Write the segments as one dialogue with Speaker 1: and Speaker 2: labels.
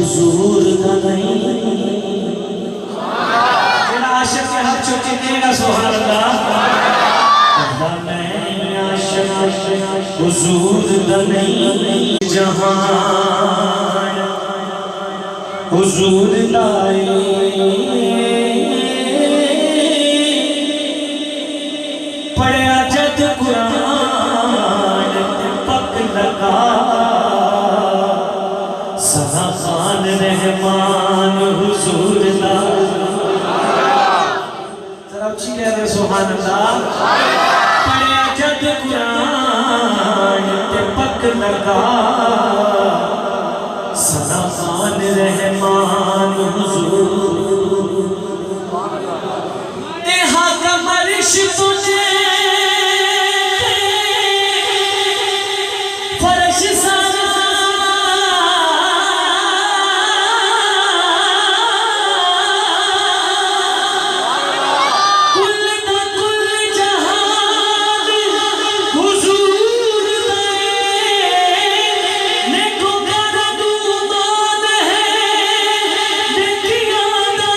Speaker 1: हुजूर दा नहीं जेड़ा आशिक के हाथ चुक के कहेगा सुभान अल्लाह मैं आशिक हुजूर दा नहीं जहान हुजूर लाए पढ़िया जद कुरान पक लगा सना खान रहमान हुजूर दा जरा अच्छी कह रहे सुभान अल्लाह पढ़िया जद कुरान पक लगा सना खान रहमान हुजूर नेहा का मरिश तुझे फर्श सारा कुल दा कुल जहान हुजूर ने को कर दू मान है देखिया दा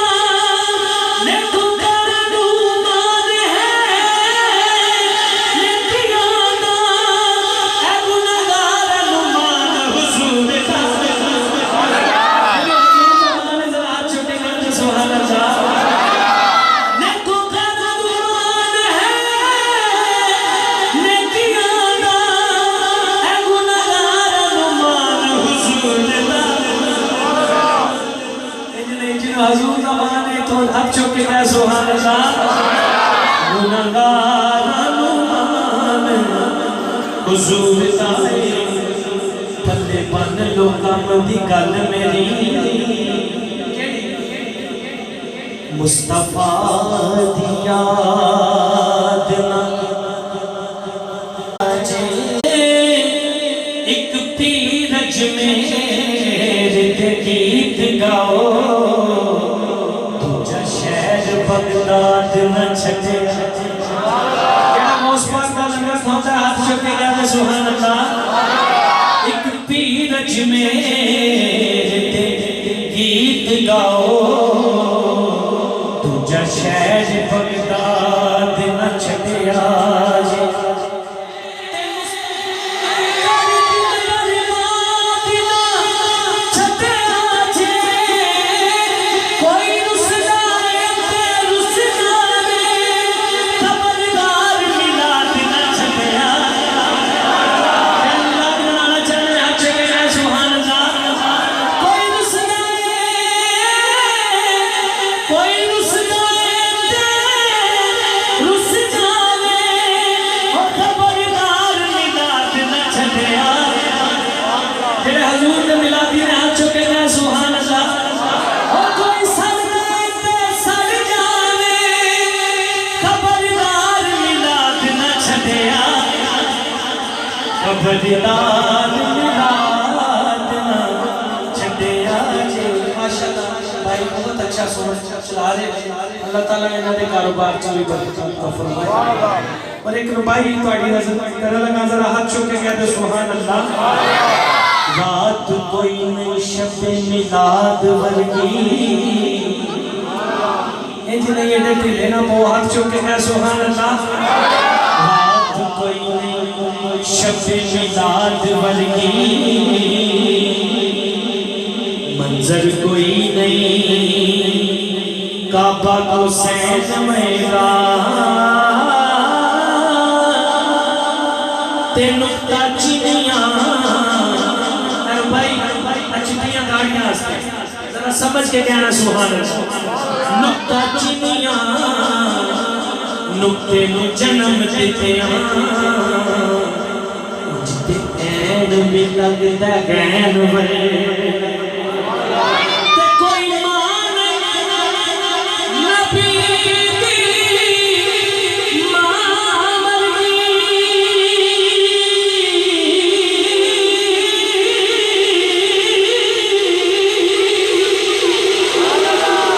Speaker 1: ने को कर दू मान है देखिया दा ए गुनाहगार नुमान हुजूर दा जरा छोटे कर सुभान अल्लाह ने को कर दू मान है देखिया दा ए गुनाहगार नुमान हुजूर दा हजूर का माने तो हाथ चुक के कह सुभान अल्लाह गुनाहगार नुमान हुजूर दा पल्ले बन लो कम दी गल मेरी मुस्तफा दी याद ना एक पीर अजमेर दे गीत गाओ दूजा शहर बगदाद न छटे जेड़ा मौस पाक दा लंगर खांदा हाथ चुक के कहते सुभान अल्लाह एक पीर अजमेर दे गीत गाओ दूजा शहर बगदाद न छटिया जे बलिदान मिलाद ना छड़िया जे माशाअल्लाह भाई बहुत अच्छा सोच चला रहे अल्लाह ताला इन्हां दे कारोबार च भी बरकत फरमाए और एक भाई ਤੁਹਾਡੀ नजर कर लगा जरा हाथ चुक के कहते सुभान अल्लाह रात कोई नहीं शब मिलाद वर्गी इंज नहीं एडे ढिले ना पो हाथ चुक के कह सुभान अल्लाह रात कोई नहीं शब मिलाद वर्गी मंजर कोई नहीं काबा को सैन मेरा ते नुक्ता चिनिया भाई चिनिया गाड़ियां जरा समझ के कहना सुभान अल्लाह नुक्ता चिनिया नुक्ते नु जन्म देते ऐन में लगदा गैन वे ते कोई मान नबी दी मां वर्गी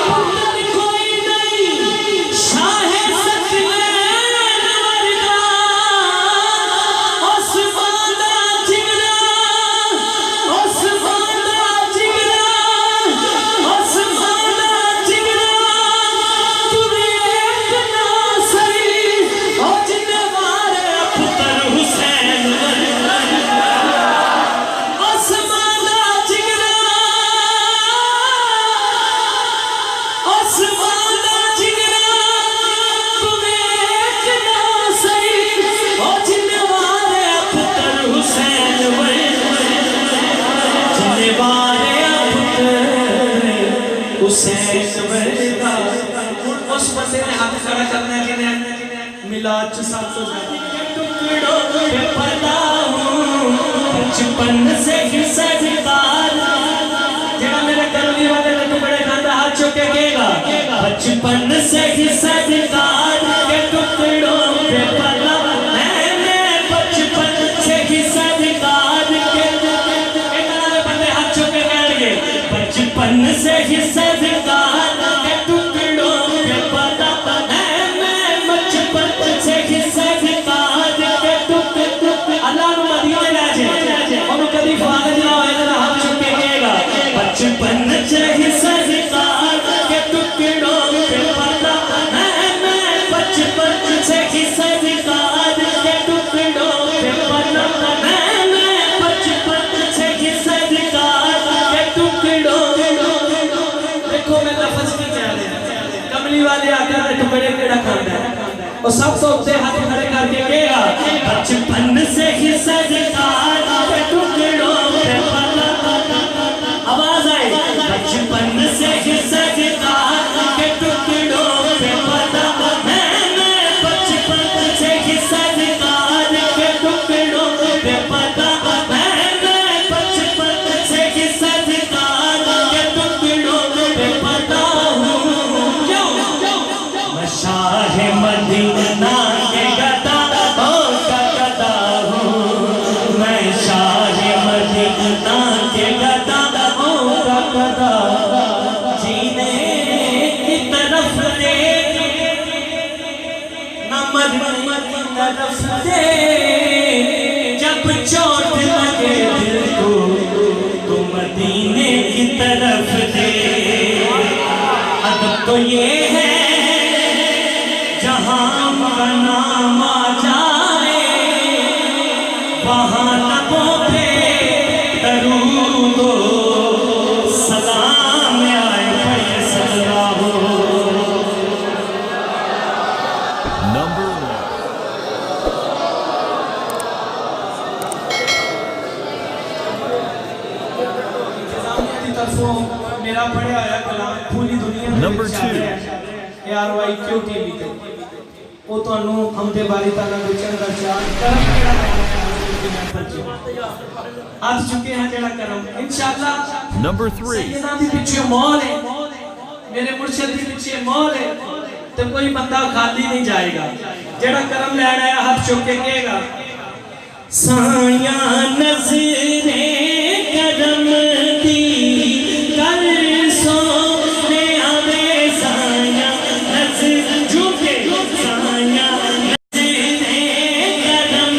Speaker 1: पुत्र कोई नहीं शाह सतलैन वर्गा उस्मान दा जिगरा उस्मान दा हुसैन वर्गा उस बंदे ने हाथ खड़ा करना है कि मिलाद च सब तो टुकड़ों पे पला हूं बचपन से ही सरदार जेड़ा मेरे करनी वाले ने टुकड़े खांदा हाथ चुक के कहेगा बचपन से ही सरदार के टुकड़ों पे पला मैं बचपन से ही सरदार के इतने बंदे हाथ चुक के कहेंगे बचपन से ही सरदार के टुकड़ों पे पला मैं बचपन से ही सरदार के टुकड़ों अल्लाह नु मदीने ले जाए और कभी फारज ना होए ना हाथ चुक के कहेगा बचपन से ही सरदार के टुकड़ों पे पला मैं बचपन से ही सरदार के टुकड़ों पे पला मैं बचपन से ही सरदार के टुकड़ों देखो मैं लफ्ज की कह रहा कमली वाले आकर टुकड़े केड़ा खांदा है और सब तो उत्ते हाथ खड़े करके कहेगा बचपन से ही सरदार के टुकड़ों पे पला आवाज आई बचपन से ही सरदार के टुकड़ों पे पला मैं बचपन से ही सरदार के टुकड़ों पे पला मैं बचपन से ही सरदार के टुकड़ों पे पला हूँ क्यों मैं शाह मदीना के गदा गदा हूँ मैं शाह मदीना के गदा गदा जीने की तरफ दे नमद की तरफ दे जब चोट लगे दिल को तो मदीने की तरफ दे अदब तो ये है जहाँ का नाम आ जाए वहाँ लबों पे दरूद हो सलाम आए फैसला हो
Speaker 2: Number 1.
Speaker 1: तरफों मेरा पढ़ा होया कलाम पूरी दुनिया में
Speaker 2: Number 2.
Speaker 1: ARY क्यों टीवी ते वो ਤੁਹਾਨੂੰ हमदे बारी ताला गुचन का चार करम केड़ा हाथ चुके हैं जेड़ा करम इंशाअल्लाह
Speaker 2: Number 3.
Speaker 1: सैयदा दी पीछे मौल है मेरे मुर्शिद दी पीछे मौल है तो कोई बंदा खाली नहीं जाएगा जेड़ा करम लेना है हाथ चुक के कहेगा साया नजरे करम दी कर सोने आवे साया नजर झूठे साया नजरे करम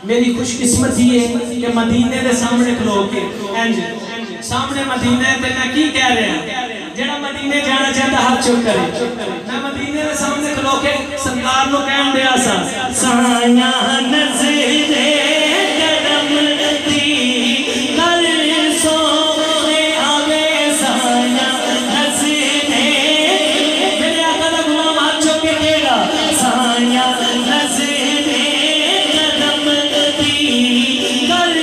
Speaker 1: मेरी खुशकिस्मती है कि मदीने के सामने खलो के इंज सामने मदीने ते मैं की कह रहा जेड़ा मदीने जाना चाहता हाथ चुक करे मैं मदीने के सामने खलो के सरकार नु कहन दिया सा साया नजरे करम दी कर सोने आवे साया नजरे मेरे आका दा गुलाम हाथ चुक के कहेगा साया नजरे करम दी कर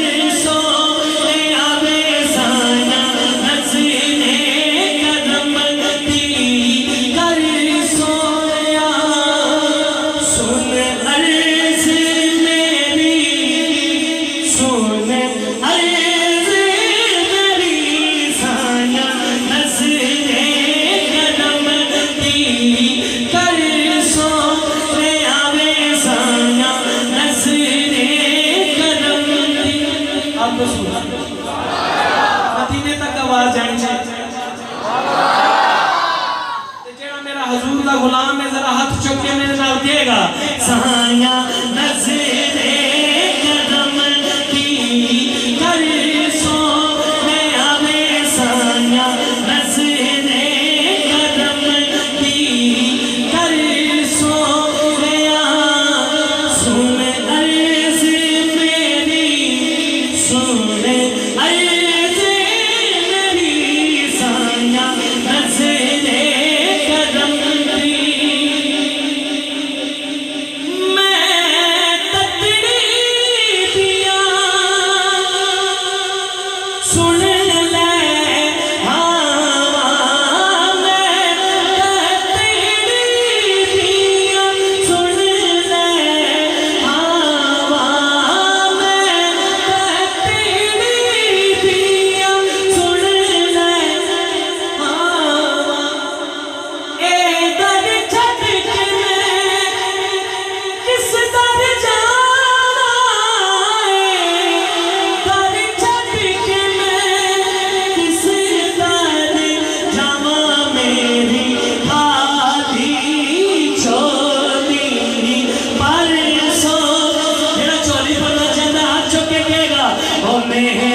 Speaker 1: सोने आवे साया नजरे करम दी कर सोया सुन अर्ज़ मेरी सुन अर्ज़ मेरी साया नजरे करम दी कर सोने आवे साया नजरे करम दी आप तो सुना मदीने तक आवाज जानी चाहिए जेड़ा मेरा हुजूर दा गुलाम है जरा हाथ चुक के मेरे नाल कहेगा साया नजरे करम दी कर सोने आवे साया नजरे करम दी कर सोया सुन अर्ज़ मेरी सुन अर्ज़ मेरी साया नजरे करम दी मैं में